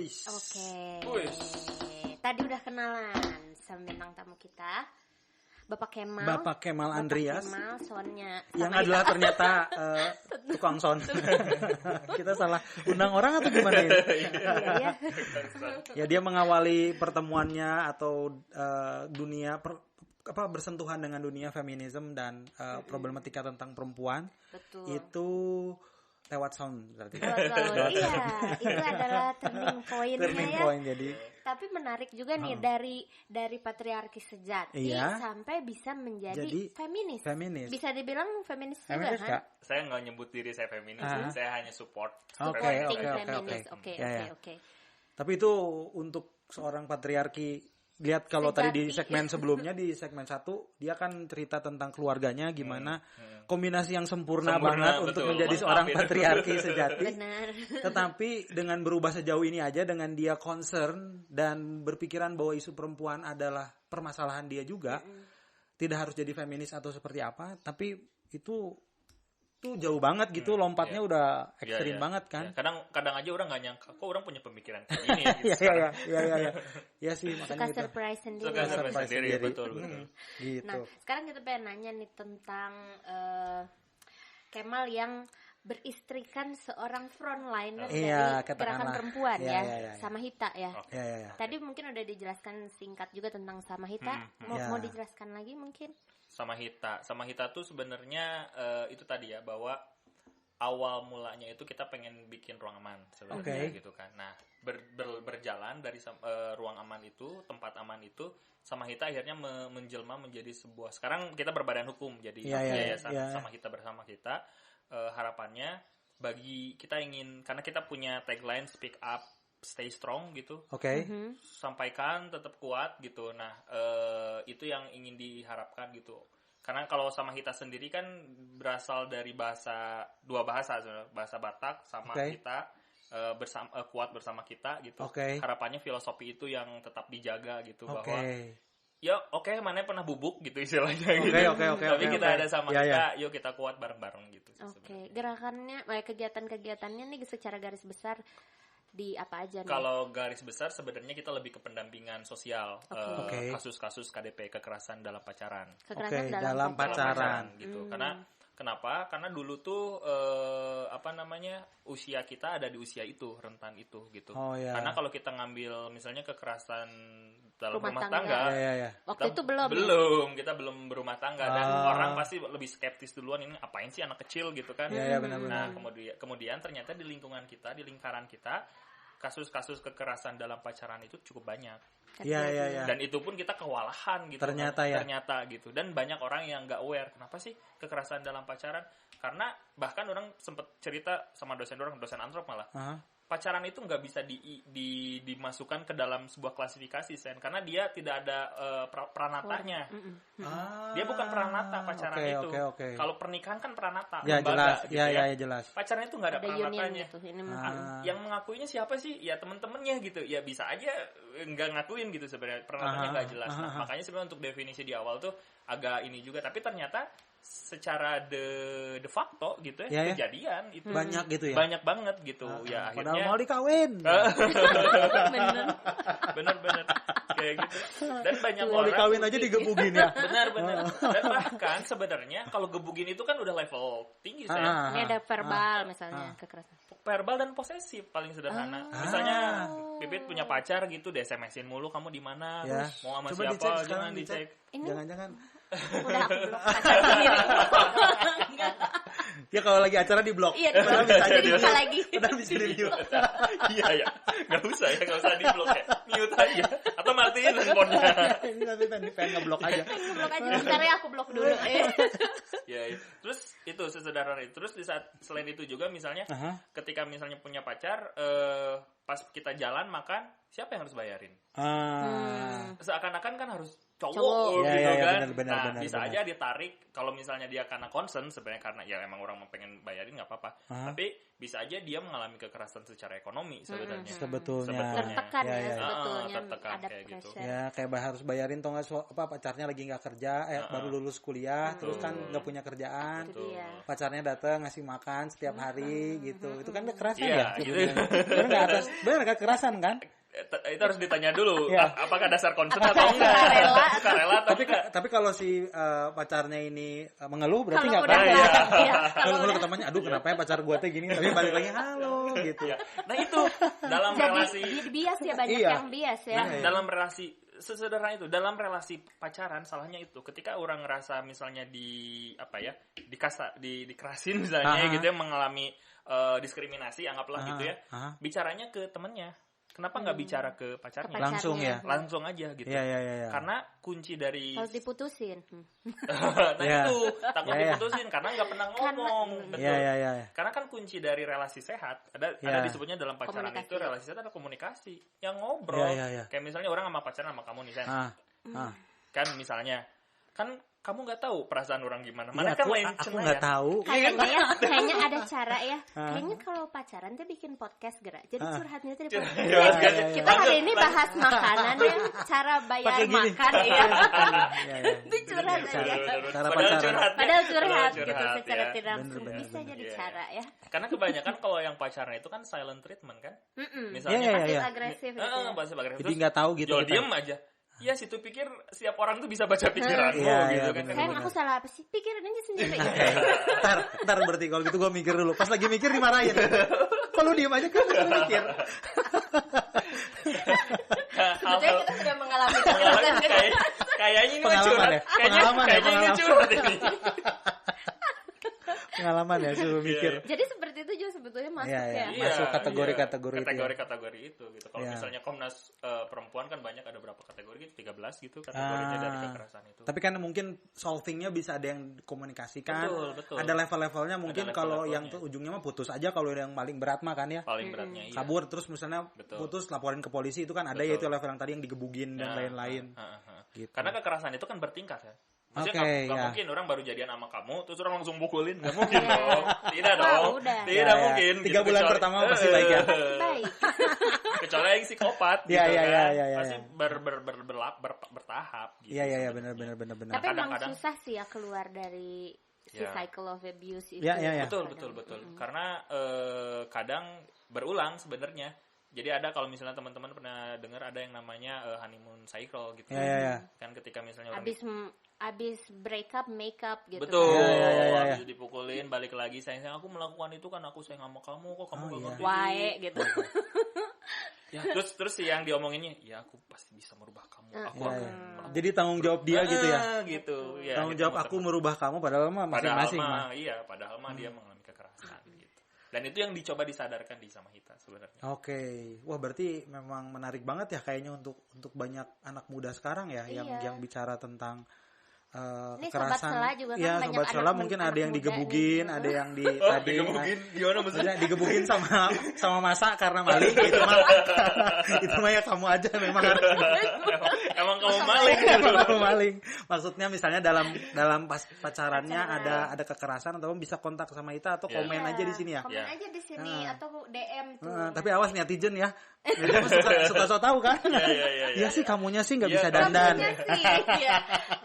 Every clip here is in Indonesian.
Wis. Oke. Wis. Tadi udah kenalan sama bintang tamu kita, Bapak Kemal. Bapak Kemal Andreas. Kemal, soundnya Yang sama adalah ternyata tukang sound. Kita salah undang orang atau gimana ya? Iya. Ya dia mengawali pertemuannya atau dunia bersentuhan dengan dunia feminisme dan problematika tentang perempuan. Betul. Itu lewat sound berarti. Iya, itu adalah turning point-nya Turning ya. point jadi. Tapi menarik juga nih dari patriarki sejati Iya. sampai bisa menjadi Jadi, feminis. Bisa dibilang feminis juga Feminis kan? Kak? Saya nggak nyebut diri saya feminis, saya hanya support. Oke. Feminis. Oke. Ya. Tapi itu untuk seorang patriarki. Lihat kalau tadi di segmen sebelumnya, di segmen 1 dia kan cerita tentang keluarganya gimana kombinasi yang sempurna banget betul, untuk menjadi lengkap seorang itu. patriarki sejati. Benar. Tetapi dengan berubah sejauh ini aja, dengan dia concern dan berpikiran bahwa isu perempuan adalah permasalahan dia juga, tidak harus jadi feminis atau seperti apa, tapi itu jauh banget gitu, lompatnya udah ekstrim banget kan. Kadang aja orang nggak nyangka kok orang punya pemikiran kayak gini gitu. Ya sih, makanya Suka itu. surprise sendiri. Suka surprise sendiri, betul. Gitu. Nah, sekarang kita pengen nanya nih tentang Kemal yang beristrikan seorang frontliner dari Iya, gerakan katakanlah. perempuan Iya, ya, iya. sama Hita ya. Ya. Tadi mungkin udah dijelaskan singkat juga tentang sama Hita. Mau dijelaskan lagi mungkin? Sama Hita tuh sebenarnya itu tadi ya, bahwa awal mulanya itu kita pengen bikin ruang aman sebenarnya gitu kan. Nah, berjalan dari ruang aman itu, tempat aman itu, sama Hita akhirnya menjelma menjadi sebuah, sekarang kita berbadan hukum jadi yayasan sama Hita bersama kita. Harapannya bagi kita karena kita punya tagline speak up, stay strong gitu. Sampaikan, tetap kuat gitu. Nah, itu yang ingin diharapkan gitu. Karena kalau sama Hita sendiri kan berasal dari dua bahasa sebenarnya, bahasa Batak sama kita kuat bersama kita gitu. Harapannya filosofi itu yang tetap dijaga gitu, bahwa ya mana pernah bubuk gitu istilahnya gitu. Tapi kita ada sama kita, yuk kita kuat bareng-bareng gitu. Gerakannya, kegiatan-kegiatannya nih secara garis besar di apa aja nih? Kalau garis besar sebenarnya kita lebih ke pendampingan sosial, kasus-kasus KDP, kekerasan dalam pacaran. Kekerasan dalam pacaran gitu. Kenapa? Karena dulu tuh usia kita ada di usia itu, rentan itu gitu. Karena kalau kita ngambil misalnya kekerasan dalam rumah tangga. Waktu itu kita belum berumah tangga, dan orang pasti lebih skeptis duluan, ini apain sih anak kecil gitu kan. Nah, kemudian ternyata di lingkungan kita, di lingkaran kita, kasus-kasus kekerasan dalam pacaran itu cukup banyak. Dan itu pun kita kewalahan gitu. Ternyata gitu. Dan banyak orang yang nggak aware kenapa sih kekerasan dalam pacaran. Karena bahkan orang sempat cerita sama dosen antrop malah. Pacaran itu nggak bisa dimasukkan ke dalam sebuah klasifikasi, Sen, karena dia tidak ada pranatanya. Dia bukan pranata pacaran itu. Kalau pernikahan kan pranata, jelas. Gitu ya. Jelas. Pacaran itu nggak ada pranatanya. Gitu, yang mengakuinya siapa sih? Ya temen-temennya gitu. Ya bisa aja nggak ngakuin gitu sebenarnya, pranatanya nggak jelas. Makanya sebenarnya untuk definisi di awal tuh agak ini juga. Tapi ternyata secara de facto gitu kejadian itu banyak gitu ya, banyak banget gitu ya, akhirnya padahal mau dikawin. bener kayak gitu, dan banyak mau orang dikawin aja digebugin ya. benar dan bahkan sebenarnya kalau gebugin itu kan udah level tinggi. Ini ada verbal misalnya, kekerasan verbal dan posesif paling sederhana. Misalnya Pipit punya pacar gitu, SMS-in mulu, kamu di mana, mau sama coba siapa, jangan dicek. Jangan udah aku blok pacar sendiri. Ya kalau lagi acara di blok. Iya, bisa lagi. Udah bisa di mute. Iya. Enggak usah di blok ya. Mute aja atau matiin handphonenya. Ini nanti pengen ngeblok aja. Ngeblok aja, bentar ya aku blok dulu. Ya. Terus itu sesederhana itu. Terus di saat selain itu juga misalnya ketika misalnya punya pacar, pas kita jalan makan, siapa yang harus bayarin? Seakan-akan kan harus cowok gitu kan. Benar, bisa aja ditarik kalau misalnya dia karena concern, sebenarnya karena ya emang orang mau pengen bayarin nggak apa-apa. Tapi bisa aja dia mengalami kekerasan secara ekonomi sebenarnya. Sebetulnya. Tertekan sebetulnya. Tertekan ada kayak gitu. Ya kayak harus bayarin, tau nggak pacarnya lagi nggak kerja, baru lulus kuliah, terus kan nggak punya punya kerjaan, Itu dia. pacarnya datang ngasih makan setiap hari gitu. Itu kan kekerasan Iya, ya. gitu. Benar nggak atas, benar nggak kekerasan kan? Itu harus ditanya dulu, Iya. apakah dasar concern atau enggak? Sukarela atau enggak? Tapi kalau si pacarnya ini mengeluh berarti Kalau nggak udah apa-apa. nggak, Ya. iya, Kalau kalau ke temannya, aduh kenapa ya pacar gue teh gini, tapi balik lagi halo gitu. Ya. Nah itu dalam relasi, Jadi bias ya, banyak Iya. yang bias ya. nah, dalam relasi sesederhana itu, dalam relasi pacaran salahnya itu ketika orang ngerasa misalnya dikerasin misalnya Aha. gitu ya, mengalami diskriminasi, anggaplah gitu ya, bicaranya ke temennya. Kenapa nggak bicara ke pacarnya? Langsung ya. Langsung aja gitu. Iya. Karena kunci dari Harus diputusin. nah Iya. itu takut Iya. diputusin karena nggak pernah ngomong. Betul. Iya. Karena kan kunci dari relasi sehat ada disebutnya dalam pacaran Komunikasi. itu relasi sehat ada komunikasi, yang ngobrol. Iya. Kayak misalnya orang sama pacaran sama kamu nih, Sen. Ah. Kan misalnya kan kamu nggak tahu perasaan orang gimana. Iya, Mana kan main aku cenayang. nggak tahu. Kayaknya ada cara ya. Kayaknya kalau pacaran tuh bikin podcast gerak. Jadi curhatnya tuh di podcast. Iya. Kita hari ini bahas makanan ya, cara bayar Pakai gini. makan ya. Iya. Itu curhat aja. Cara Padahal pacaran. curhat. Padahal curhat gitu curhat, secara ya. tidak langsung Bener. bisa jadi Iya. cara ya. Karena kebanyakan kalau yang pacaran itu kan silent treatment kan. Iya, Misalnya iya. Pasif agresif gitu ya. pasif agresif. Jadi nggak tahu gitu. Jual kita. diem aja. Ya situ pikir setiap orang tuh bisa baca pikiranmu Iya, gitu iya, kan. bener. Sayang aku salah apa sih? Pikirin aja sendiri. Ntar berarti kalau gitu gue mikir dulu. Pas lagi mikir dimarahin. Kalau diem aja kan gue mikir. Sebetulnya kita sudah mengalami Kayaknya ini mah Pengalaman curhat. ya? Kayaknya ini Pengalaman. curhat ini. Pengalaman ya suruh mikir. Jadi seperti itu juga sebetulnya masuk Iya. ya. Masuk kategori-kategori itu ya. Kategori-kategori itu gitu. Kalau Iya. misalnya Komnas perempuan kan banyak, ada berapa kategori gitu, 13 gitu kategorinya dari kekerasan itu. Tapi kan mungkin solvingnya bisa ada yang dikomunikasikan. Betul. Ada level-levelnya mungkin Ada kalau level-levelnya. yang tuh ujungnya mah putus aja kalau yang paling berat mah kan ya. Paling beratnya iya. Kabur terus misalnya Betul. putus laporin ke polisi itu kan ada ya itu level yang tadi yang digebugin dan lain-lain. Gitu. Karena kekerasan itu kan bertingkat ya. Maksudnya Oke, nggak ya. mungkin orang baru jadian sama kamu terus orang langsung pukulin, nggak mungkin dong. Tidak dong. udah. Tidak Ya, mungkin. 3 bulan pertama pasti baik ya. Baik. Kecuali yang psikopat Iya, gitu iya, kan. iya, iya, Pasti iya. bertahap gitu. Iya benar. Tapi memang Kadang-kadang- susah sih ya keluar dari si Ya. cycle of abuse itu. Iya. Betul. Karena kadang berulang sebenarnya. Jadi ada kalau misalnya teman-teman pernah dengar ada yang namanya honeymoon cycle gitu. Iya. Kan ketika misalnya orang Abis break up, make up gitu. betul, Iya. habis dipukulin, balik lagi sayang aku melakukan itu kan aku sayang sama kamu kok kamu gak ngerti. Wae gitu. Ya, terus yang diomonginnya, ya aku pasti bisa merubah kamu. Aku akan melakukan. Jadi tanggung jawab dia gitu ya. Gitu. Ya, Tanggung gitu, jawab aku merubah kamu padahal mah masing-masing mah. padahal mah dia mengalami kekerasan gitu. Dan itu yang dicoba disadarkan di Sama Hita sebenarnya. Oke, wah berarti memang menarik banget ya kayaknya untuk banyak anak muda sekarang ya yang bicara tentang Ini kekerasan. Sobat Sela juga kan Ya, banyak Sobat Sela anak mungkin anak ada yang muda digebugin, nih. ada yang di Digebugin gimana maksudnya? digebugin sama masa karena maling itu mah itu mah ya kamu aja memang Emang kamu maling gitu. kamu maling. Maksudnya misalnya dalam pacarannya ada kekerasan atau bisa kontak sama Ita atau komen aja di sini ya. Komen aja di sini atau DM tuh. Tapi awas netizen ya. Netizen suka so tahu kan. Iya. Iya sih kamunya sih nggak Iya, bisa dandan. Kamunya sih, ya.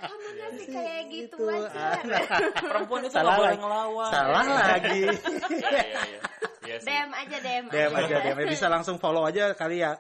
Kamunya sih kayak gitu aja. Perempuan itu Salah nggak boleh lagi. ngelawan. Salah lagi. Iya sih. DM aja. DM aja. Bisa langsung follow aja kali ya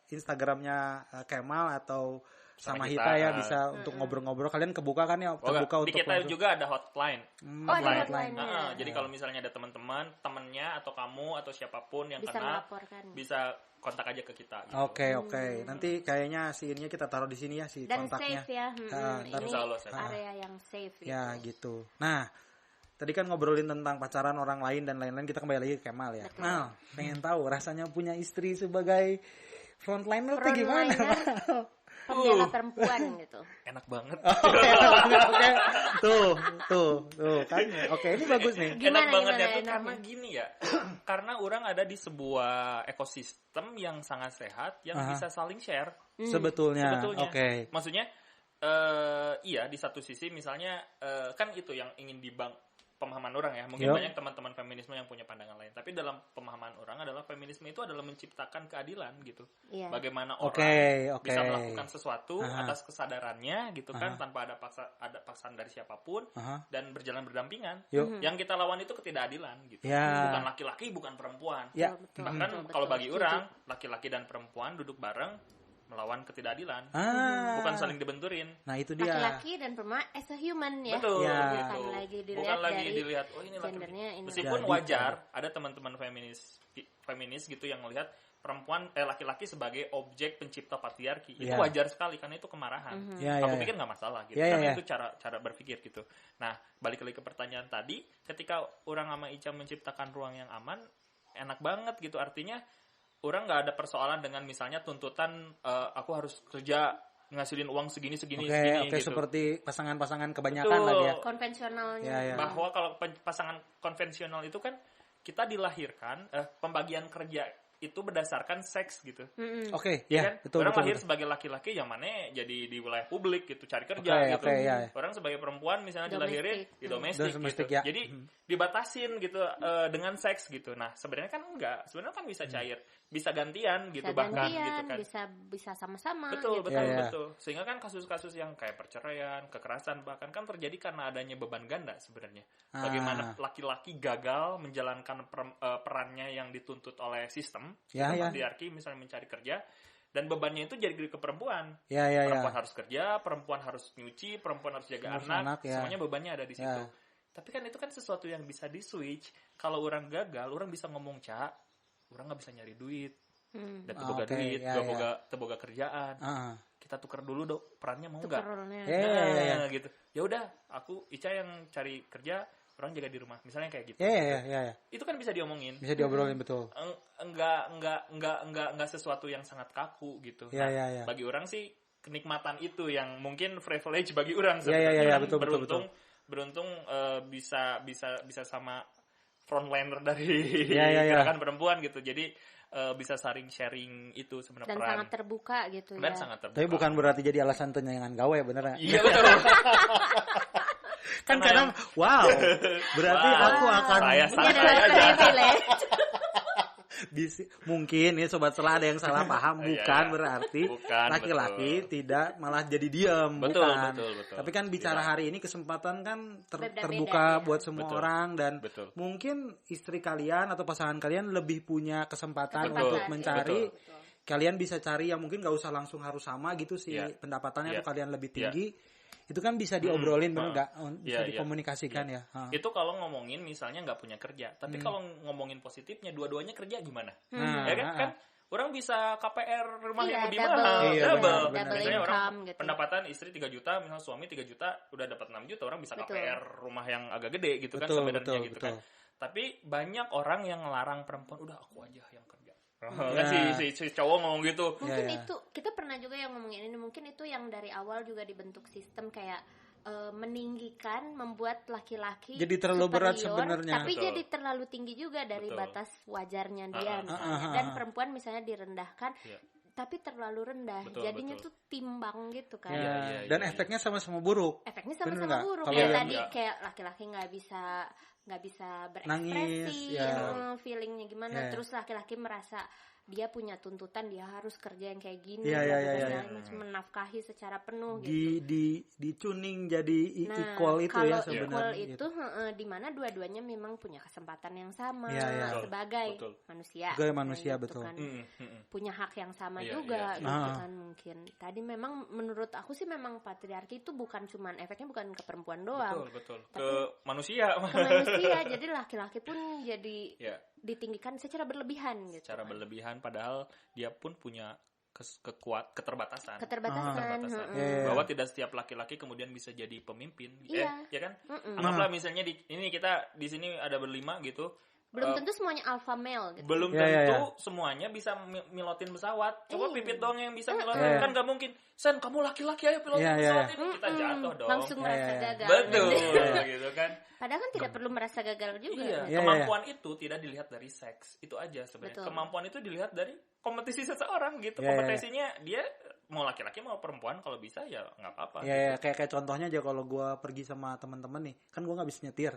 Instagramnya Kemal atau sama Hita ya bisa untuk ngobrol-ngobrol. Kalian kebuka kan ya? Terbuka Di untuk kita juga ada hotline. Ada hotline-nya. Jadi kalau misalnya ada teman-teman, temennya atau kamu atau siapapun yang Bisa kena, melaporkan. bisa kontak aja ke kita. Gitu. Oke. Nanti kayaknya si ininya kita taruh di sini ya si Dan kontaknya. safe ya. ntar Ini insya Allah safe. area yang safe gitu. Ya gitu. Nah, tadi kan ngobrolin tentang pacaran orang lain dan lain-lain. Kita kembali lagi ke Kemal ya. Betul. Nah, pengen tahu rasanya punya istri sebagai frontliner tuh gimana? Pembela perempuan gitu. Enak banget. Oke. Tuh kan. Oke, ini bagus nih. Enak banget ya tuh enaknya? karena gini ya. Karena orang ada di sebuah ekosistem yang sangat sehat yang bisa saling share. Sebetulnya. Oke. Maksudnya iya di satu sisi misalnya kan itu yang ingin pemahaman orang ya. Mungkin banyak teman-teman feminis feminisme yang punya pandangan lain. Tapi dalam pemahaman orang adalah feminisme itu adalah menciptakan keadilan gitu. Iya. Bagaimana orang bisa melakukan sesuatu Aha. atas kesadarannya gitu kan, Aha. tanpa ada paksaan dari siapapun, Aha. dan berjalan berdampingan. Yuk. Yang kita lawan itu ketidakadilan gitu. Ya. Bukan laki-laki, bukan perempuan. Ya. Betul, Bahkan betul, kalau betul. bagi orang, laki-laki dan perempuan duduk bareng melawan ketidakadilan. Ah. Bukan saling dibenturin. Nah, itu dia. Laki-laki dan perempuan as a human ya. Betul, Ya. gitu. Bukan lagi dilihat Bukan lagi dari dilihat oh ini laki. gendernya ini. Meskipun Jadi, wajar ada teman-teman feminis gitu yang melihat perempuan laki-laki sebagai objek pencipta patriarki. Itu Ya. wajar sekali karena itu kemarahan. Ya, Aku ya, pikir ya. nggak masalah gitu. Ya, ya, Karena ya. itu cara berpikir gitu. Nah, balik lagi ke pertanyaan tadi, ketika orang sama Ica menciptakan ruang yang aman, enak banget gitu. Artinya orang nggak ada persoalan dengan misalnya tuntutan aku harus kerja ngasilin uang segini Oke, gitu. seperti pasangan-pasangan kebanyakan Betul. lagi ya. Konvensionalnya. Ya, ya. Bahwa kalau pasangan konvensional itu kan kita dilahirkan pembagian kerja itu berdasarkan seks gitu. Oke, Ya ya, kan? betul, Orang betul. lahir sebagai laki-laki yang mana jadi di wilayah publik gitu, cari kerja Oke, gitu. oke, ya. Orang sebagai perempuan misalnya Domestik. dilahirin di domestik, Domestik, gitu. ya. Jadi dibatasin gitu dengan seks gitu. Nah, sebenarnya kan enggak. Sebenarnya kan bisa cair, bisa gantian gitu Bisa bahkan gantian, gitu kan. bisa sama-sama Betul, gitu. betul, Ya, ya. betul. Sehingga kan kasus-kasus yang kayak perceraian, kekerasan bahkan kan terjadi karena adanya beban ganda sebenarnya. Bagaimana laki-laki gagal menjalankan perannya yang dituntut oleh sistem, Ya, ya. patriarki misalnya mencari kerja, dan bebannya itu jadi ke perempuan. Ya, ya, ya. Perempuan harus kerja, perempuan harus nyuci, perempuan harus jaga Harus anak, anak, ya. semuanya bebannya ada di situ. Ya. Tapi kan itu kan sesuatu yang bisa di-switch. Kalau orang gagal, orang bisa ngomong, "Ca, orang nggak bisa nyari duit." Dan teboga Oke, duit, ya, teboga kerjaan. Ah. Kita tuker dulu dong, perannya mau Tukar nggak? role-nya. Ya. Gitu. Ya udah, aku Ica yang cari kerja, orang jaga di rumah. Misalnya kayak gitu. Ya. Itu kan bisa diomongin. Bisa diobrolin betul. Enggak sesuatu yang sangat kaku gitu. Ya, Nah, ya, ya. bagi orang sih kenikmatan itu yang mungkin privilege bagi orang Ya, sebenarnya. ya, Orang betul, beruntung bisa sama frontliner dari Ya. gerakan perempuan gitu. Jadi bisa saling sharing itu sebenarnya Dan peran. sangat terbuka gitu Dan ya. sangat terbuka. Tapi bukan berarti jadi alasan tenyangan gawe bener nggak? Iya betul. Kan karena wow, berarti Wow. aku akan Saya Ini santai adalah aja. privilege. mungkin ya sobat selah ada yang salah paham, Iya, bukan iya. berarti Bukan, laki-laki betul. tidak malah jadi diam, Betul, bukan. betul. Tapi kan bicara Tidak. hari ini kesempatan kan Berbeda-beda, terbuka ya. buat semua Betul. orang dan Betul. mungkin istri kalian atau pasangan kalian lebih punya kesempatan Betul, untuk mencari. betul. Kalian bisa cari yang mungkin gak usah langsung harus sama gitu sih Iya. pendapatannya Iya. tuh kalian lebih Iya. tinggi. Itu kan bisa diobrolin bener nggak? Bisa Iya, iya. dikomunikasikan Iya. ya. Ha. Itu kalau ngomongin misalnya nggak punya kerja. Tapi kalau ngomongin positifnya, dua-duanya kerja gimana? Nah, Ya kan? Orang bisa KPR rumah Iya, yang lebih double. mahal. Iya, double. benar, Misalnya orang income gitu. pendapatan istri 3 juta, misalnya suami 3 juta, udah dapat 6 juta, orang bisa Betul. KPR rumah yang agak gede gitu kan Betul, sebenarnya betul, gitu betul. kan. Tapi banyak orang yang ngelarang perempuan, udah aku aja yang kerja. Ya. Kan si cowok ngomong gitu. Mungkin Ya. itu kita pernah juga yang ngomongin ini, mungkin itu yang dari awal juga dibentuk sistem kayak meninggikan, membuat laki-laki Jadi terlalu berat superior, sebenarnya. tapi Betul. jadi terlalu tinggi juga dari Betul. batas wajarnya dia misalnya. Dan perempuan misalnya direndahkan, Iya. tapi terlalu rendah, Betul, jadinya betul. tuh timbang gitu kan. Ya, Iya, dan iya. efeknya sama-sama buruk. Efeknya Bener sama-sama nggak? buruk. Kalau Kayak yang tadi nggak- kayak laki-laki nggak bisa Nangis, berekspresi, ya. feelingnya gimana. Ya. Terus laki-laki merasa dia punya tuntutan, dia harus kerja yang kayak gini, Iya, iya, dan iya, segala iya. macam, menafkahi secara penuh gitu. Di tuning jadi Nah, equal itu kalau ya equal sebenarnya. itu di mana dua-duanya memang punya kesempatan yang sama Iya, iya. Betul, sebagai betul. manusia. Sebagai manusia, Gitu betul. kan. Mm. Punya hak yang sama Iya, juga iya, gitu iya. kan mungkin. Tadi memang menurut aku sih memang patriarki itu bukan cuman efeknya bukan ke perempuan doang, Betul. Ke manusia. ke manusia. Jadi laki-laki pun jadi Ya. ditinggikan secara berlebihan gitu. Secara kan. berlebihan padahal dia pun punya keterbatasan. Keterbatasan. Iya. Bahwa tidak setiap laki-laki kemudian bisa jadi pemimpin. Iya. Ya kan? Mm-mm. Anggaplah misalnya ini kita di sini ada berlima gitu. Belum tentu semuanya alpha male gitu. Belum Ya, tentu ya, ya. semuanya bisa milotin pesawat. Coba Iya. Pipit doang yang bisa milotin. Iya. Kan gak mungkin. Sen, kamu laki-laki ayo pilotin Iya, iya, pesawat iya. ini. Kita jatuh dong. Langsung merasa iya. gagal. Betul. Gitu kan. Padahal kan tidak perlu merasa gagal juga. Iya, Iya, kemampuan itu tidak dilihat dari seks. Itu aja sebenarnya. Betul. Kemampuan itu dilihat dari kompetisi seseorang gitu. Iya, iya. Kompetisinya dia mau laki-laki mau perempuan kalau bisa ya nggak apa-apa. Ya, ya kayak contohnya aja kalau gue pergi sama teman-teman nih, kan gue nggak bisa nyetir.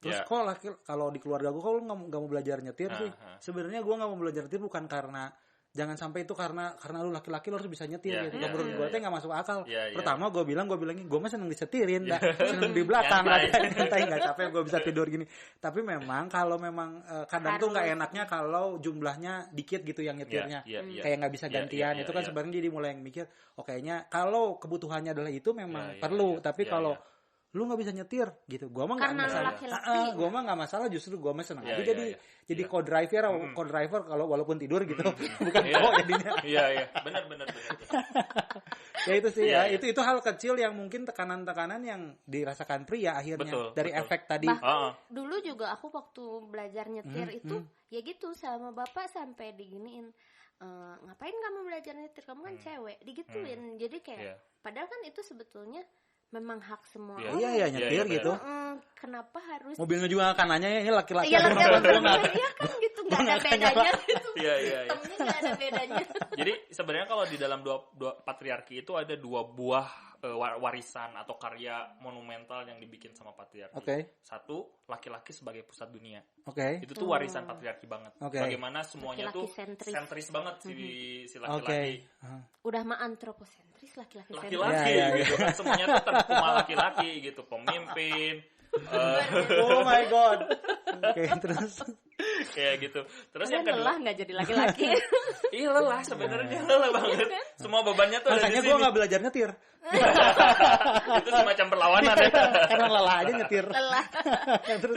Terus kok kalau di keluarga gue kok lu nggak mau belajar nyetir sih? Sebenarnya gue nggak mau belajar nyetir bukan karena jangan sampai itu karena lu laki-laki lu harus bisa nyetir gitu. Menurut gue nggak masuk akal. Pertama gue bilangin gue mah seneng disetirin, seneng di belakang, santai nggak capek gue bisa tidur gini. Tapi memang kalau kadang tuh nggak enaknya kalau jumlahnya dikit gitu yang nyetirnya, kayak nggak bisa gantian. Itu kan sebenarnya jadi mulai yang mikir, kayaknya kalau kebutuhannya adalah itu memang perlu. Tapi kalau lu nggak bisa nyetir gitu, gue mah nggak masalah. Gue mah nggak masalah, justru gue mah seneng aja jadi co-driver kalau walaupun tidur gitu, bukan kok jadinya. Iya benar. Ya itu sih itu hal kecil yang mungkin tekanan-tekanan yang dirasakan pria akhirnya dari efek tadi. Dulu juga aku waktu belajar nyetir itu ya gitu sama bapak sampai diginiin. Ngapain kamu belajar nyetir, kamu kan cewek, digituin. Jadi kayak padahal kan itu sebetulnya memang hak semua orang. Iya nyetir gitu. Kenapa harus mobilnya juga kan nanya ini laki-laki. Iya kan gitu, nggak ada bedanya. Iya. Sistemnya nggak ada bedanya. Jadi sebenarnya kalau di dalam dua patriarki itu ada dua buah warisan atau karya monumental yang dibikin sama patriarki. Satu, laki-laki sebagai pusat dunia. Itu tuh warisan patriarki banget. Bagaimana semuanya tuh sentris banget si laki-laki. Udah mah antroposentris, laki-laki gitu kan, semuanya tuh terkuma laki-laki gitu, pemimpin. Oh my god. Terus kayak gitu. Terus yang kedua, lelah nggak jadi laki-laki. Iya lelah sebenarnya, lelah banget. Semua bebannya tuh makanya gue nggak belajar nyetir. Itu semacam perlawanan ya. Karena lelah aja nyetir. Lelah. Terus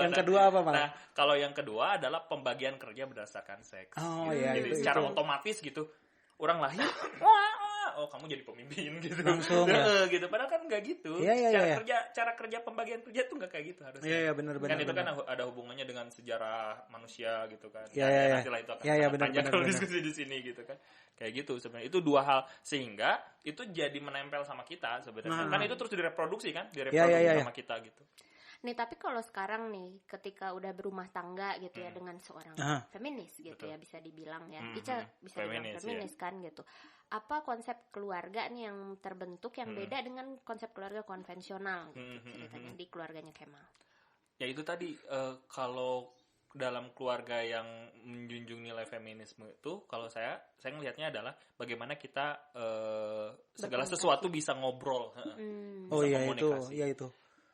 yang kedua apa Bang? Nah kalau yang kedua adalah pembagian kerja berdasarkan seks. Jadi itu, secara otomatis gitu, orang lahir, kamu jadi pemimpin gitu. Langsung gitu. Padahal kan nggak gitu. Cara kerja pembagian kerja tuh nggak kayak gitu harusnya. Iya benar. Kan itu kan ada hubungannya dengan sejarah manusia gitu kan. Nantilah itu akan panjang kalau diskusi di sini gitu kan. Kayak gitu sebenarnya. Itu dua hal sehingga itu jadi menempel sama kita sebenarnya. Kan itu terus direproduksi sama kita gitu. Nih tapi kalau sekarang nih ketika udah berumah tangga gitu ya dengan seorang feminis gitu ya bisa dibilang ya. Bisa dibilang feminis kan gitu. Apa konsep keluarga nih yang terbentuk yang beda dengan konsep keluarga konvensional gitu, ceritanya di keluarganya Kemal. Ya itu tadi kalau dalam keluarga yang menjunjung nilai feminisme itu kalau saya ngelihatnya adalah bagaimana kita segala sesuatu bisa ngobrol. Itu.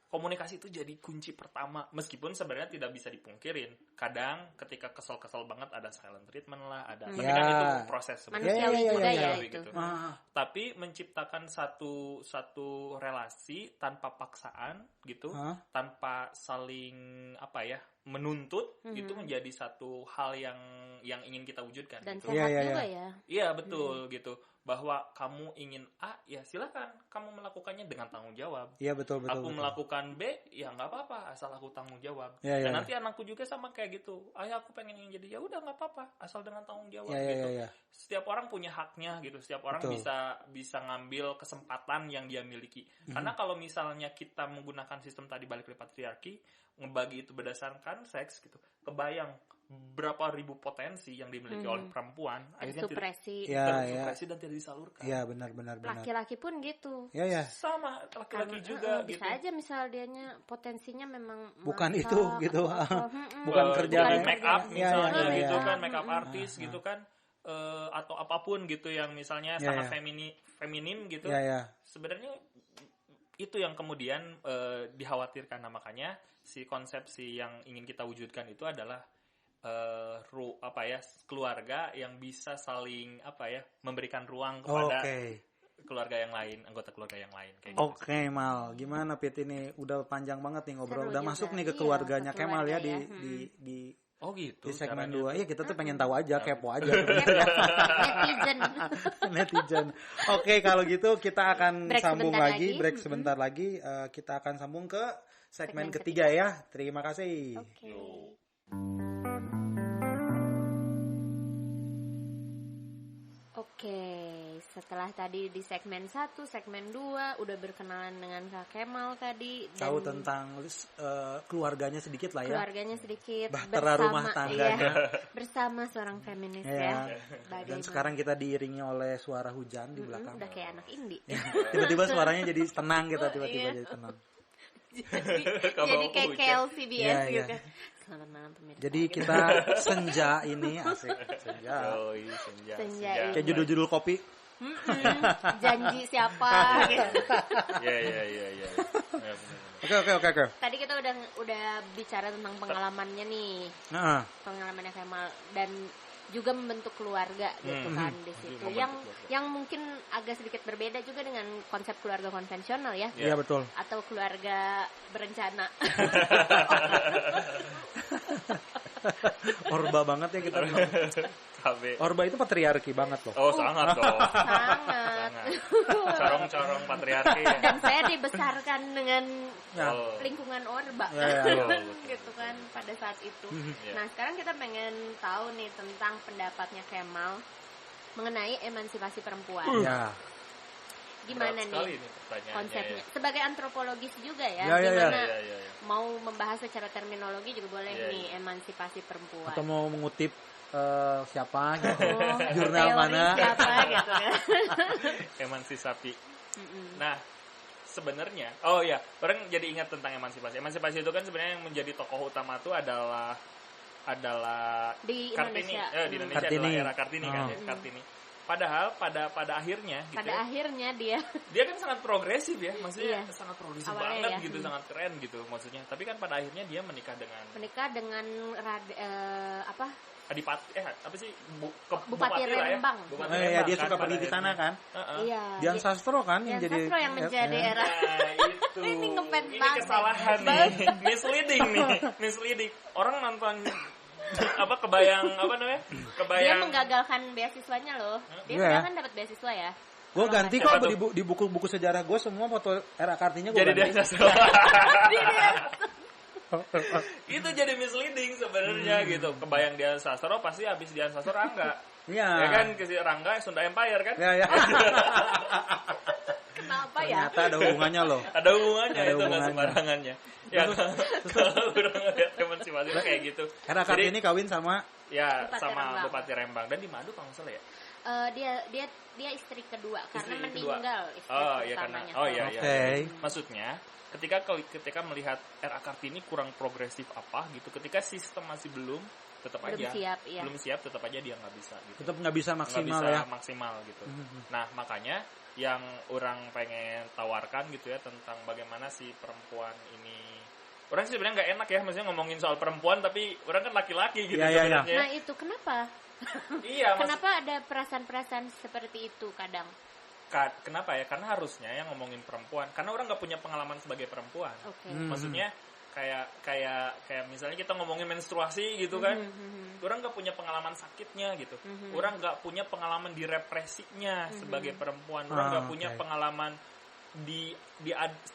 Komunikasi itu jadi kunci pertama, meskipun sebenarnya tidak bisa dipungkirin. Kadang ketika kesel-kesel banget ada silent treatment lah, tapi kan itu proses manusiawi juga ya gitu. Tapi menciptakan satu relasi tanpa paksaan gitu, tanpa saling menuntut, itu menjadi satu hal yang ingin kita wujudkan. Dan gitu. sehat juga ya. Iya betul gitu. Bahwa kamu ingin A, ya silakan kamu melakukannya dengan tanggung jawab. Iya betul. Aku melakukan B, ya nggak apa-apa, asal aku tanggung jawab. Dan nanti anakku juga sama kayak gitu. Ayah aku pengen ingin jadi, ya udah nggak apa-apa, asal dengan tanggung jawab gitu. Setiap orang punya haknya gitu. Setiap orang bisa ngambil kesempatan yang dia miliki. Karena kalau misalnya kita menggunakan sistem tadi balik ke patriarki, ngebagi itu berdasarkan seks gitu, kebayang berapa ribu potensi yang dimiliki oleh perempuan akhirnya tersupresi dan tidak disalurkan. Iya benar. Laki-laki pun gitu. Iya. Sama laki-laki juga bisa gitu. aja misal dianya potensinya memang bukan itu gitu. Bukan kerja make up misalnya gitu kan, make up artis gitu kan, atau apapun gitu yang misalnya sangat feminim gitu. Sebenarnya itu yang kemudian dikhawatirkan. Nah, makanya si konsepsi yang ingin kita wujudkan itu adalah keluarga yang bisa saling memberikan ruang kepada keluarga yang lain, anggota keluarga yang lain kayak gitu. Mal, gimana Pit ini udah panjang banget nih ngobrol. Udah masuk nih ke keluarganya Kemal ya di Oh gitu. Di segmen 2 ya kita tuh pengen tahu aja, kepo aja. Netizen. Oke, kalau gitu kita akan sambung lagi, break sebentar lagi. Kita akan sambung ke segmen ketiga ya. Terima kasih. Oke, setelah tadi di segmen 1, segmen 2 udah berkenalan dengan Kak Kemal tadi. Tahu tentang keluarganya sedikit lah ya. Keluarganya sedikit. Bahtera rumah tangganya. Bersama seorang feminis ya. Dan sekarang kita diiringi oleh suara hujan di belakang. Udah kayak anak indie. Tiba-tiba suaranya jadi tenang kita tiba-tiba jadi tenang. jadi kayak KLCBS gitu. Selamat malam pemirsa. Jadi kita senja ini asik senja. Senja. Kayak judul-judul kopi. Janji siapa gitu. Iya. Oke. Tadi kita udah bicara tentang pengalamannya nih. Pengalamannya Kemal dan juga membentuk keluarga gitu kan di situ. Yang mungkin agak sedikit berbeda juga dengan konsep keluarga konvensional ya. Iya betul. Atau keluarga berencana. Orba banget ya kita. Orba itu patriarki banget loh. Oh sangat dong. Sangat. Corong-corong patriarki. Dan saya dibesarkan dengan lingkungan Orba. Gitu kan pada saat itu. Nah sekarang kita pengen tahu nih tentang pendapatnya Kemal mengenai emansipasi perempuan. Gimana nih konsepnya? Sebagai antropologis juga ya. Gimana mau membahas secara terminologi juga boleh nih emansipasi perempuan. Atau mau mengutip siapa gitu. Jurnal mana siapa gitu ya. Emansipasi. Nah sebenarnya orang jadi ingat tentang emansipasi itu kan sebenarnya yang menjadi tokoh utama itu adalah di Kartini. Di Indonesia Kartini. Adalah era Kartini kan ya, Kartini. Padahal pada akhirnya gitu. Pada akhirnya dia kan sangat progresif ya, maksudnya sangat progresif awalnya banget gitu, sangat keren gitu maksudnya. Tapi kan pada akhirnya dia menikah dengan Adipati apa sih Bupati Rembang. Ya. Dia suka pergi di sana kan. Dian Sastro kan yang jadi Sastro yang menjadi era itu. ini ngefans Ini banget. kesalahan nih. Misleading. Orang nonton kebayang dia menggagalkan beasiswanya loh. Dia kan dapat beasiswa ya. Gue ganti kok di buku-buku sejarah gue semua foto era Kartini gue ganti. Dian Sastro. Itu jadi misleading sebenarnya gitu. Kebayang Dian Sastro pasti habis Dian Sastro Rangga. Ya kan ke Rangga Sunda Empire kan? Ya. Kenapa ya? Ternyata ada hubungannya loh. Ada hubungannya itu nggak sembarangannya. Ya kalau udah ngeliat emansipasi kayak gitu. Era Kartini kawin sama Bupati Rembang dan di Madu kalau nggak salah ya. Dia istri kedua karena meninggal istri pertamanya. Maksudnya ketika melihat era Kartini kurang progresif gitu, ketika sistem masih belum siap tetap aja dia nggak bisa gitu. Tetap nggak bisa maksimal gitu. Nah makanya yang orang pengen tawarkan gitu ya tentang bagaimana si perempuan ini. Orang sih sebenarnya nggak enak ya, maksudnya ngomongin soal perempuan tapi orang kan laki-laki gitu sebenarnya. Nah itu kenapa? Kenapa ada perasaan-perasaan seperti itu kadang? Kenapa ya? Karena harusnya yang ngomongin perempuan, karena orang nggak punya pengalaman sebagai perempuan. Maksudnya kayak misalnya kita ngomongin menstruasi gitu kan, orang nggak punya pengalaman sakitnya gitu, orang nggak punya pengalaman direpresinya sebagai perempuan, orang nggak punya pengalaman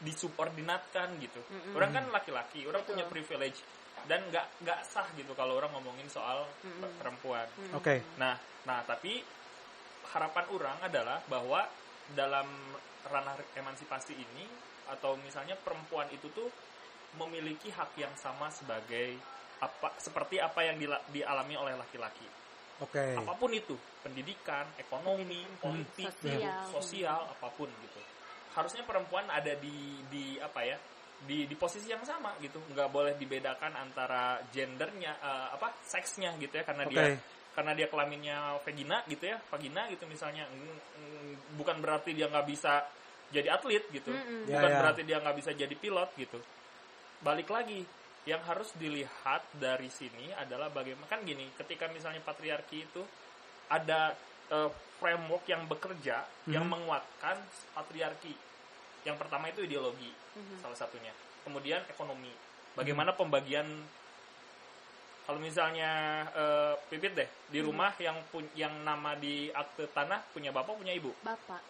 disubordinatkan gitu. Orang kan laki-laki, orang punya privilege dan nggak sah gitu kalau orang ngomongin soal perempuan. Nah tapi harapan orang adalah bahwa dalam ranah emansipasi ini atau misalnya perempuan itu tuh memiliki hak yang sama seperti apa yang dialami oleh laki-laki. Apapun itu, pendidikan, ekonomi, politik, sosial, apapun gitu. Harusnya perempuan ada di posisi yang sama gitu. Nggak boleh dibedakan antara gendernya, seksnya gitu ya, karena dia kelaminnya vagina gitu misalnya, bukan berarti dia nggak bisa jadi atlet gitu, bukan berarti dia nggak bisa jadi pilot gitu. Balik lagi, yang harus dilihat dari sini adalah bagaimana kan gini, ketika misalnya patriarki itu ada framework yang bekerja yang menguatkan patriarki. Yang pertama itu ideologi, salah satunya. Kemudian ekonomi, bagaimana pembagian. Kalau misalnya Pipit deh di rumah yang nama di akte tanah punya bapak punya ibu,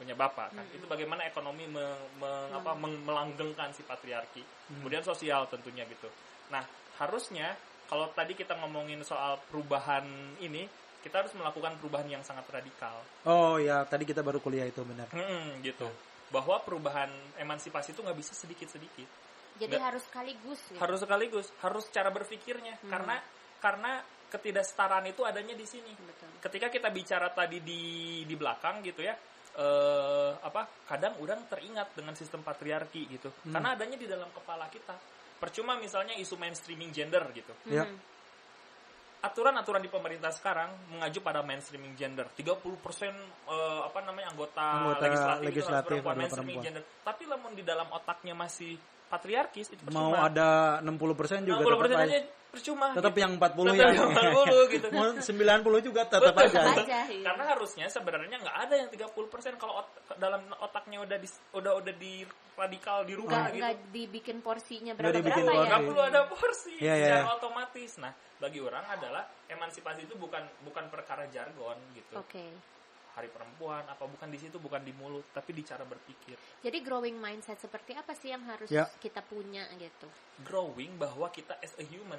punya bapak kan. Itu bagaimana ekonomi melanggengkan si patriarki. Kemudian sosial tentunya gitu. Nah harusnya kalau tadi kita ngomongin soal perubahan ini, kita harus melakukan perubahan yang sangat radikal. Oh ya, tadi kita baru kuliah itu benar. Gitu. Bahwa perubahan emansipasi itu nggak bisa sedikit-sedikit. Jadi harus sekaligus. Ya? Harus sekaligus, harus cara berpikirnya. Karena ketidaksetaraan itu adanya di sini. Betul. Ketika kita bicara tadi di belakang gitu ya, kadang orang teringat dengan sistem patriarki gitu. Karena adanya di dalam kepala kita. Percuma misalnya isu mainstreaming gender gitu. Aturan-aturan di pemerintah sekarang mengacu pada mainstreaming gender. 30% anggota legislatif itu harus perempuan, mainstreaming gender. Tapi lamun di dalam otaknya masih patriarkis itu percuma. Mau ada 60% juga 60% aja percuma. Tetap gitu. yang 40 yang 40 gitu. Mau 90 juga tetap aja. Karena harusnya sebenarnya nggak ada yang 30% kalau dalam otaknya udah di radikal dirubah gitu. Nggak dibikin porsinya berapa ya. Nggak perlu ada porsi secara otomatis. Nah, bagi orang adalah emansipasi itu bukan perkara jargon gitu. Hari perempuan bukan di situ, bukan di mulut, tapi di cara berpikir. Jadi growing mindset seperti apa sih yang harus kita punya gitu? Growing bahwa kita as a human,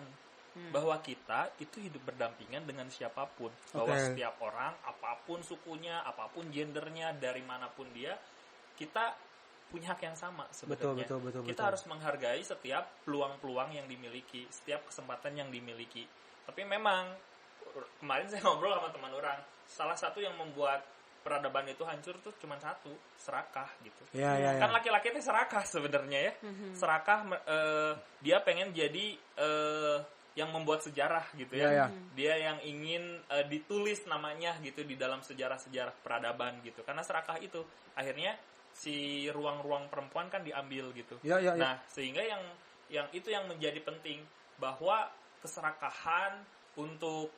bahwa kita itu hidup berdampingan dengan siapapun, bahwa setiap orang, apapun sukunya, apapun gendernya, dari manapun dia, kita punya hak yang sama sebenarnya. Betul. Kita harus menghargai setiap peluang-peluang yang dimiliki, setiap kesempatan yang dimiliki. Tapi memang kemarin saya ngobrol sama teman orang, salah satu yang membuat peradaban itu hancur tuh cuma satu, serakah gitu. Kan laki-laki itu serakah sebenarnya ya. Serakah, dia pengen jadi yang membuat sejarah gitu ya. Dia yang ingin ditulis namanya gitu di dalam sejarah-sejarah peradaban gitu. Karena serakah itu akhirnya si ruang-ruang perempuan kan diambil gitu. Nah, sehingga yang itu yang menjadi penting, bahwa keserakahan untuk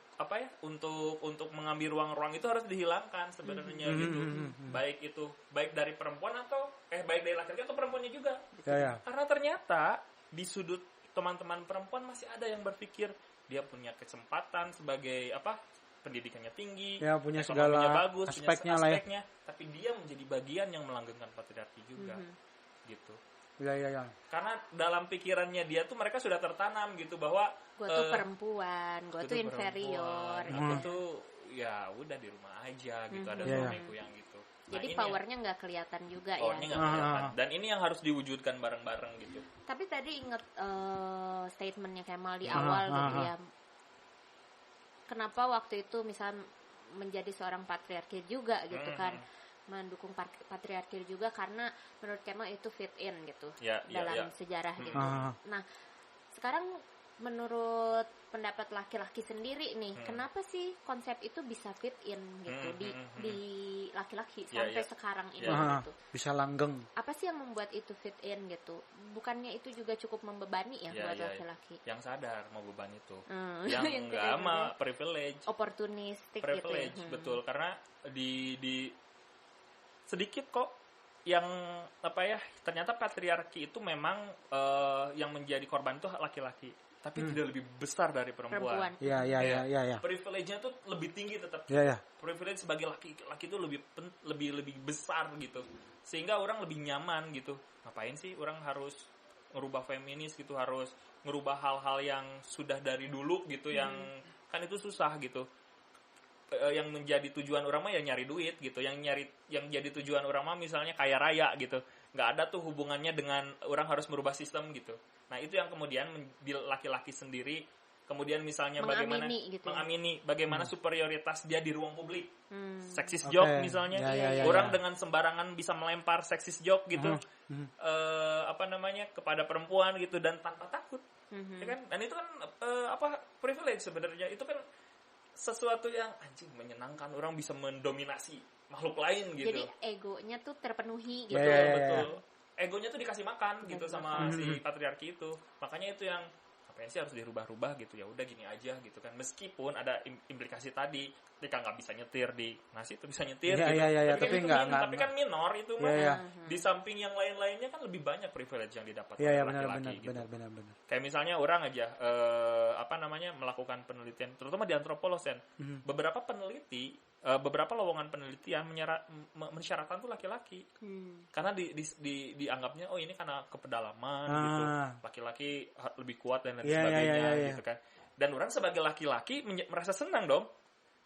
mengambil ruang-ruang itu harus dihilangkan sebenarnya gitu. Baik dari perempuan atau baik dari laki-laki atau perempuannya juga. Karena ternyata di sudut teman-teman perempuan masih ada yang berpikir dia punya kesempatan sebagai pendidikannya tinggi, punya segala bagus, aspeknya, punya aspeknya, tapi dia menjadi bagian yang melanggengkan patriarki juga. Gitu. Karena dalam pikirannya dia tuh mereka sudah tertanam gitu bahwa gue tuh perempuan, gue tuh inferior. Aku tuh ya udah di rumah aja gitu, ada suamiku yang gitu. Jadi powernya nggak kelihatan juga ya. Nggak kelihatan. Dan ini yang harus diwujudkan bareng-bareng gitu. Tapi tadi inget statementnya Kemal di awal gitu ya. Kenapa waktu itu misal menjadi seorang patriarki juga gitu kan, mendukung patriarki juga karena menurut Kemal itu fit in gitu dalam sejarah gitu. Nah, sekarang menurut pendapat laki-laki sendiri nih, kenapa sih konsep itu bisa fit in gitu di laki-laki sampai sekarang ini gitu? Bisa langgeng. Apa sih yang membuat itu fit in gitu? Bukannya itu juga cukup membebani ya buat laki-laki? Yang sadar mau beban itu. Yang enggak mah privilege. Oportunistik privilege, gitu. Betul. Karena di sedikit kok yang ternyata patriarki itu memang yang menjadi korban itu laki-laki. Tapi tidak lebih besar dari perempuan. Iya. Privilege-nya tuh lebih tinggi tetap. Privilege sebagai laki itu lebih besar gitu. Sehingga orang lebih nyaman gitu. Ngapain sih orang harus ngerubah feminis gitu, harus ngerubah hal-hal yang sudah dari dulu gitu, yang kan itu susah gitu. Yang menjadi tujuan orang mah ya nyari duit gitu. Yang jadi tujuan orang mah misalnya kaya raya gitu. Nggak ada tuh hubungannya dengan orang harus merubah sistem gitu. Nah, itu yang kemudian di laki-laki sendiri kemudian misalnya mengamini bagaimana superioritas dia di ruang publik. Seksis joke misalnya. Orang dengan sembarangan bisa melempar seksis joke gitu. Kepada perempuan gitu dan tanpa takut. Ya kan? Dan itu kan privilege sebenarnya. Itu kan sesuatu yang menyenangkan, orang bisa mendominasi makhluk lain gitu. Jadi egonya tuh terpenuhi gitu. Betul. Egonya tuh dikasih makan gitu sama si patriarki itu. Makanya itu yang ngapain sih harus dirubah-rubah gitu, ya udah gini aja gitu kan. Meskipun ada implikasi tadi, ketika nggak bisa nyetir di nasi itu bisa nyetir gitu. Tapi kan minor itu mah. Di samping yang lain-lainnya kan lebih banyak privilege yang didapat oleh laki-laki gitu. Benar. Kayak misalnya orang aja melakukan penelitian, terutama di antropologi, beberapa lowongan penelitian mensyaratkan tuh laki-laki. Karena dianggapnya ini karena kepedalaman gitu. Laki-laki lebih kuat dan lain sebagainya gitu kan. Dan orang sebagai laki-laki merasa senang dong.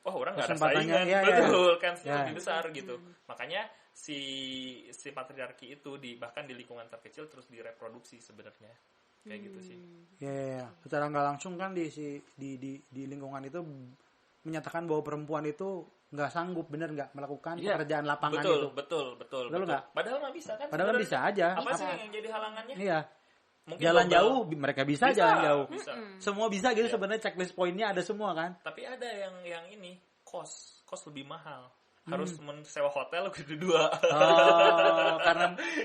Wah, orang enggak ada saingan. Betul, kan lebih besar gitu. Makanya si patriarki itu bahkan di lingkungan terkecil terus direproduksi sebenarnya. Kayak gitu sih. Secara nggak langsung kan di lingkungan itu menyatakan bahwa perempuan itu nggak sanggup melakukan pekerjaan lapangan betul, itu. Betul. Padahal mah bisa kan? Padahal bisa aja. Apa sih yang jadi halangannya? Iya. Mungkin jalan jauh mereka bisa jalan jauh. Bisa. Semua bisa gitu sebenarnya, checklist poinnya ada semua kan. Tapi ada yang ini kos lebih mahal. Harus mensewa hotel kedua.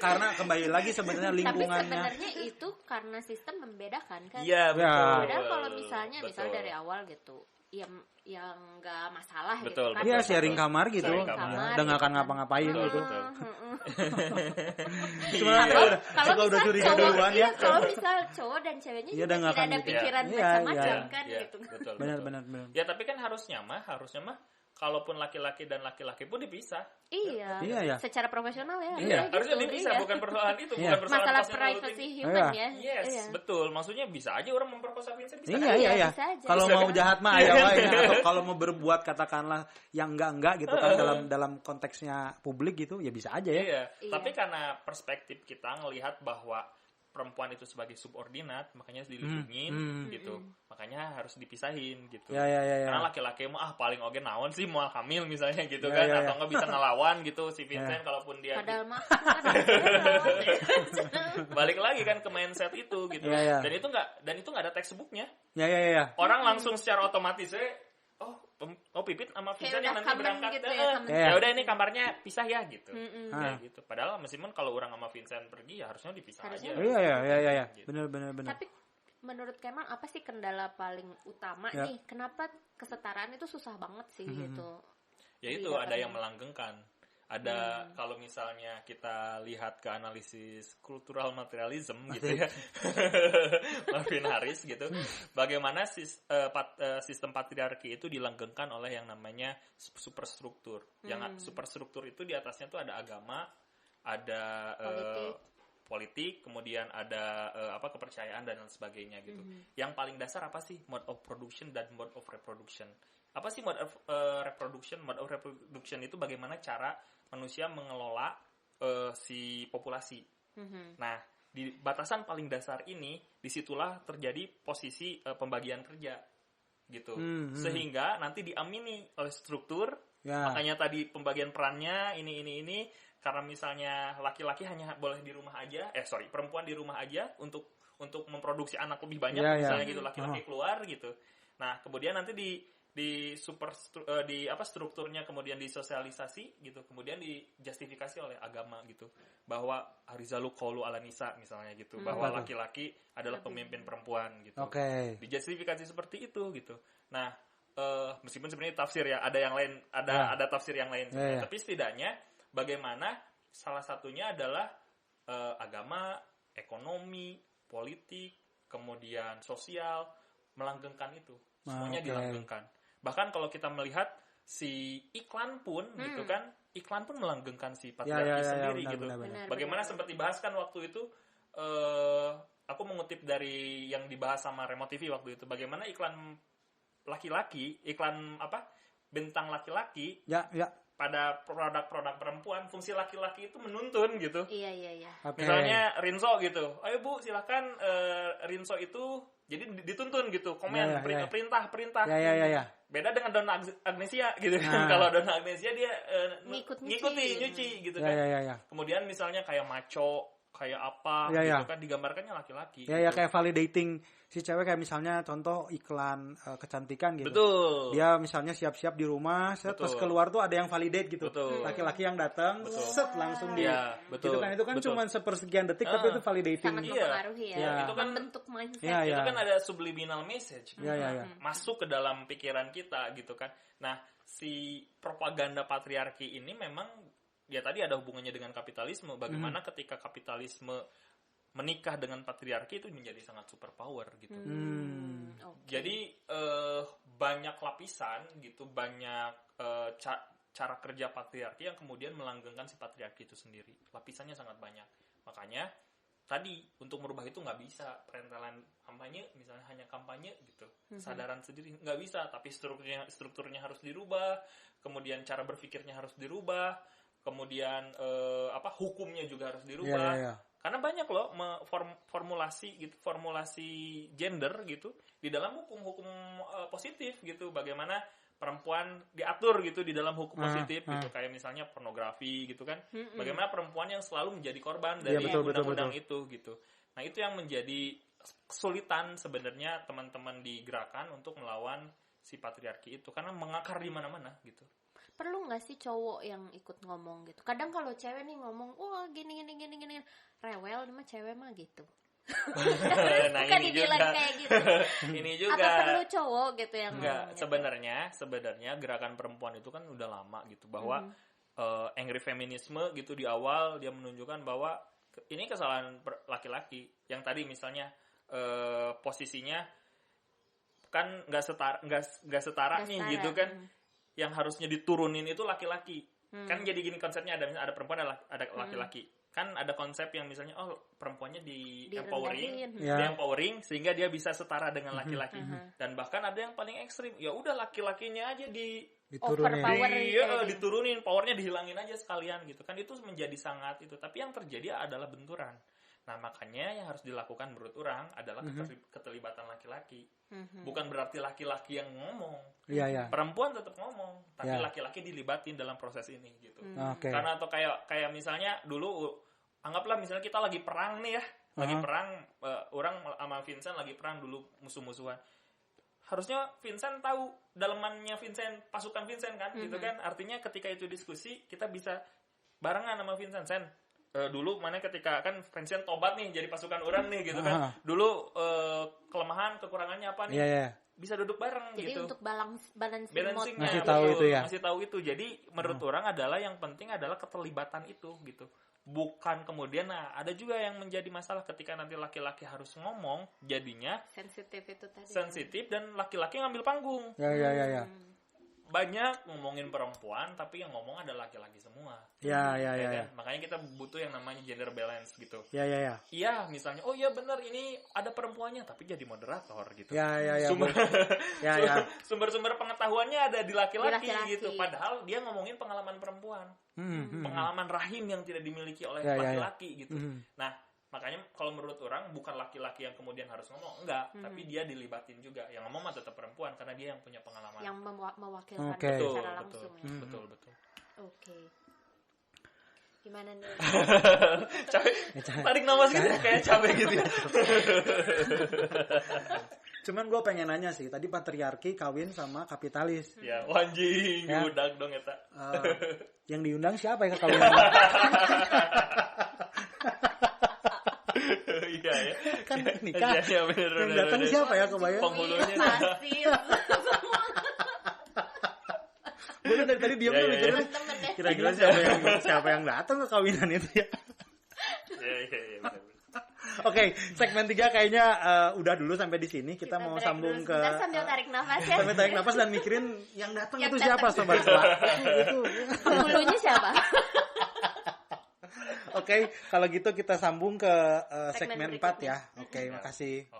Karena kembali lagi sebenarnya lingkungannya. Tapi sebenarnya itu karena sistem membedakan kan. Iya, betul. Padahal kalau misalnya dari awal gitu, yang nggak masalah betul, gitu kan. Iya, sharing kamar gitu. Dan nggak akan ngapa-ngapain gitu. Kalau udah curiga duluan ya. Kalau misal cowok dan ceweknya juga tidak ada pikiran macam-macam kan gitu. Benar. Ya tapi kan harusnya mah kalaupun laki-laki dan laki-laki pun dipisah. Iya. Secara profesional ya. Iya. Harusnya dipisah, bukan persoalan itu, bukan persoalan masalah privacy human ya. Yes, betul. Maksudnya bisa aja orang memperkosa Vincent, bisa iya. Kalau mau jahat mah ya atau kalau mau berbuat katakanlah yang enggak gitu kan dalam konteksnya publik gitu ya bisa aja ya. Iya. Tapi karena perspektif kita ngelihat bahwa perempuan itu sebagai subordinat, makanya harus dilindungin gitu. Makanya harus dipisahin gitu. Karena laki-laki mah paling oge naon sih moal hamil misalnya gitu kan, atau enggak bisa ngelawan gitu si Vincent kalaupun dia padahal mah balik lagi kan ke mindset itu gitu. Dan itu enggak ada textbooknya. Orang langsung secara otomatis Pipit sama Vincent yang nanti berangkat gitu ya udah ini kamarnya pisah ya gitu. Kayak gitu. Padahal meskipun kalau orang sama Vincent pergi ya harusnya dipisah aja. Iya. Benar. Tapi menurut Kemal apa sih kendala paling utama nih? Kenapa kesetaraan itu susah banget sih gitu? Ya itu ada yang melanggengkan. Ada kalau misalnya kita lihat ke analisis kultural materialism gitu ya, Marvin Harris gitu, bagaimana sistem patriarki itu dilanggengkan oleh yang namanya superstruktur. Yang superstruktur itu di atasnya tuh ada agama, ada politik, kemudian ada kepercayaan dan lain sebagainya gitu. Yang paling dasar apa sih? Mode of production dan mode of reproduction. Apa sih mode of reproduction? Mode of reproduction itu bagaimana cara manusia mengelola si populasi. Nah, di batasan paling dasar ini, disitulah terjadi posisi pembagian kerja, gitu. Sehingga nanti diamini oleh struktur. Makanya tadi pembagian perannya ini. Karena misalnya laki-laki hanya boleh di rumah aja, perempuan di rumah aja untuk memproduksi anak lebih banyak, misalnya gitu, laki-laki keluar gitu. Nah, kemudian nanti strukturnya kemudian disosialisasi gitu, kemudian dijustifikasi oleh agama gitu, bahwa Arizalu qaulu ala nisa misalnya gitu, bahwa laki-laki adalah pemimpin perempuan gitu. Dijustifikasi seperti itu gitu. Nah, meskipun sebenarnya tafsir ya, ada yang lain, ada tafsir yang lain, tapi setidaknya bagaimana salah satunya adalah agama, ekonomi, politik, kemudian sosial melanggengkan itu. Semuanya dilanggengkan. Bahkan kalau kita melihat si iklan pun gitu kan, iklan pun melanggengkan si patriarki sendiri gitu. Bagaimana sempat dibahas kan waktu itu, aku mengutip dari yang dibahas sama Remo TV waktu itu, bagaimana iklan laki-laki, bintang laki-laki pada produk-produk perempuan, fungsi laki-laki itu menuntun gitu. Iya. Misalnya Rinso gitu, ayo Bu silakan, Rinso itu jadi dituntun gitu, komen, perintah. Iya. Beda dengan Donna Agnesia gitu kan. Kalau Donna Agnesia dia ngikuti, nyuci gitu kan. Iya. Kemudian misalnya kayak maco, kayak apa gitu kan, digambarkannya laki-laki. Ya kayak validating si cewek, kayak misalnya contoh iklan kecantikan gitu. Betul. Dia misalnya siap-siap di rumah, terus keluar tuh ada yang validate gitu. Laki-laki yang datang, langsung dia. Gitu kan, itu kan cuma sepersekian detik tapi itu validating. Sangat mempengaruhi ya. Itu kan bentuk mindset. Itu kan ada subliminal message. Masuk ke dalam pikiran kita gitu kan. Nah, si propaganda patriarki ini memang ya tadi ada hubungannya dengan kapitalisme. Bagaimana ketika kapitalisme menikah dengan patriarki itu menjadi sangat superpower gitu. Jadi banyak lapisan gitu, banyak cara kerja patriarki yang kemudian melanggengkan si patriarki itu sendiri. Lapisannya sangat banyak. Makanya tadi untuk merubah itu nggak bisa perentelan kampanye, misalnya hanya kampanye gitu, kesadaran sendiri nggak bisa. Tapi strukturnya harus dirubah, kemudian cara berpikirnya harus dirubah. Kemudian hukumnya juga harus dirubah. Karena banyak loh formulasi gender gitu di dalam hukum positif gitu, bagaimana perempuan diatur gitu di dalam hukum positif gitu, kayak misalnya pornografi gitu kan, bagaimana perempuan yang selalu menjadi korban dari undang-undang itu gitu. Nah itu yang menjadi kesulitan sebenarnya teman-teman di gerakan untuk melawan si patriarki itu, karena mengakar di mana-mana gitu. Perlu nggak sih cowok yang ikut ngomong gitu? Kadang kalau cewek nih ngomong, wah gini, rewel, mah cewek mah gitu. Nah ini juga, kayak gitu. Ini juga. Apa perlu cowok gitu yang enggak, ngomong? Sebenarnya gerakan perempuan itu kan udah lama gitu, bahwa angry feminisme gitu di awal dia menunjukkan bahwa ini kesalahan laki-laki. Yang tadi misalnya posisinya kan nggak setara nih gitu kan. Yang harusnya diturunin itu laki-laki. Kan jadi gini konsepnya, ada perempuan, ada laki-laki. Kan ada konsep yang misalnya perempuannya di empowering sehingga dia bisa setara dengan laki-laki. Dan bahkan ada yang paling ekstrim, ya udah laki-lakinya aja diturunin, powernya dihilangin aja sekalian gitu kan. Itu menjadi sangat itu. Tapi yang terjadi adalah benturan. Nah makanya yang harus dilakukan menurut orang adalah keterlibatan laki-laki. Bukan berarti laki-laki yang ngomong. Perempuan tetap ngomong, tapi laki-laki dilibatin dalam proses ini gitu. Karena atau kayak misalnya dulu, anggaplah misalnya kita lagi perang nih ya, perang, orang sama Vincent lagi perang dulu, musuh-musuhan. Harusnya Vincent tahu dalemannya Vincent, pasukan Vincent kan, gitu kan. Artinya ketika itu diskusi kita bisa barengan sama Vincent. Dulu mana ketika kan Vincent tobat nih jadi pasukan orang nih gitu kan. Dulu kelemahan kekurangannya apa nih? Bisa duduk bareng. Jadi gitu. Untuk balancing masih tahu itu ya. Masih tahu itu. Jadi menurut orang adalah yang penting adalah keterlibatan itu gitu. Bukan kemudian ada juga yang menjadi masalah ketika nanti laki-laki harus ngomong, jadinya sensitif itu tadi. Sensitif dan laki-laki ngambil panggung. Ya. Banyak ngomongin perempuan tapi yang ngomong ada laki-laki semua. Ya. Kan? Makanya kita butuh yang namanya gender balance gitu. Ya. Iya, misalnya benar ini ada perempuannya tapi jadi moderator gitu. Ya. Sumber-sumber pengetahuannya ada di laki-laki gitu. Padahal dia ngomongin pengalaman perempuan. Pengalaman rahim yang tidak dimiliki oleh laki-laki gitu. Nah, makanya kalau menurut orang bukan laki-laki yang kemudian harus ngomong, enggak, tapi dia dilibatin juga. Yang ngomong mah tetap perempuan karena dia yang punya pengalaman. Yang mewakilkan secara langsung. Betul. Oke. Gimana nih? Capek. Tarik nafas gitu kayak capek gitu. Cuman gue pengen nanya sih, tadi patriarki kawin sama kapitalis. Ya, anjing, diundang dong eta. Yang diundang siapa ya ke kawinan? Iya ya. Kan nikah. Ya, bener, yang datang siapa ya kebayang? Penghulunya. Gue dari tadi diam tuh mikirin kira-kira siapa yang datang ke kawinan itu ya. Iya. Oke, segmen 3 kayaknya udah dulu sampai di sini. Kita mau sambung ke sambil tarik nafas ya. Sambil tarik nafas dan mikirin yang datang itu siapa sobat-sobat. Itu. Penghulunya siapa? Oke, kalau gitu kita sambung ke segmen 4 ya. Oke, makasih.